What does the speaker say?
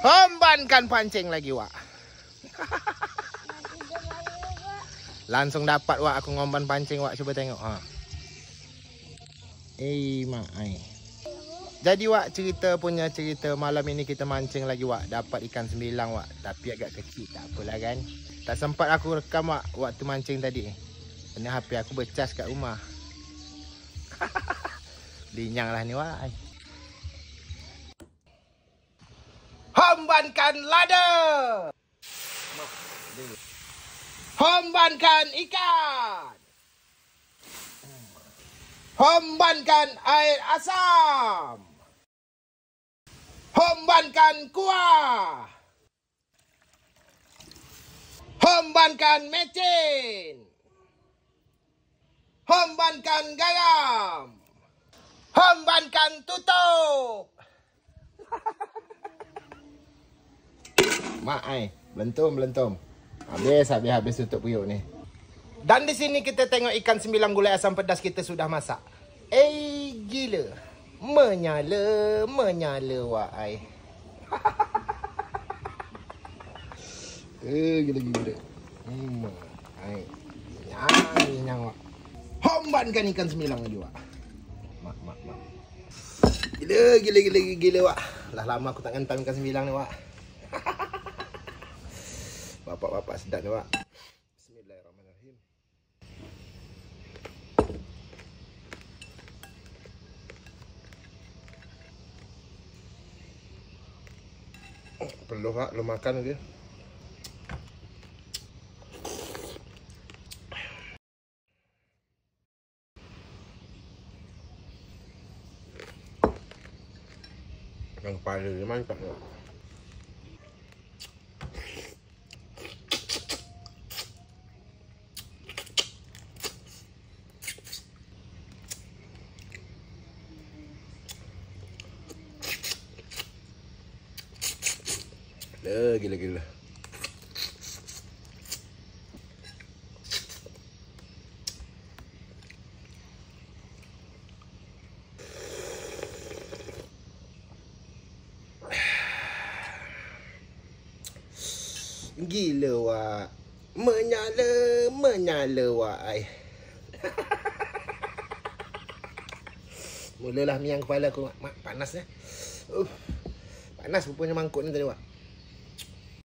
Hembankan pancing lagi, Wak. Langsung dapat, Wak. Aku ngomban pancing, Wak. Cuba tengok. Ha. Mak ai. Jadi, Wak, cerita malam ini kita mancing lagi, Wak. Dapat ikan 9, Wak. Tapi agak kecil. Tak apalah kan. Tak sempat aku rekam, Wak, waktu mancing tadi. Kerana HP aku bercas kat rumah. Linyang lah ni, Wak. Hembankan lada. Hembankan ikan. Hembankan air asam. Hembankan kuah. Hembankan mecin. Hembankan garam. Hembankan tutup. Mak ai, belentum. Habis tutup periuk ni. Dan di sini kita tengok ikan 9 gulai asam pedas kita sudah masak. Gila. Menyala, Wak ai. Gila. Ai. Nyang, Wak. Hembankan ikan 9 lagi, Wak. Mak. Gila, Wak. Lah lama aku tak ngentam ikan 9 ni, Wak. Bapak sedap ni, Wak. Bismillahirrahmanirrahim. Perlu, Wak, lu makan dia. Yang kepala dia mantap, Wak. Gila. Gila, Wak. Menyala, Wak ai. Mulalah miang kepala aku, Mak. Panas ya. Panas rupanya mangkuk ni tadi, Wak.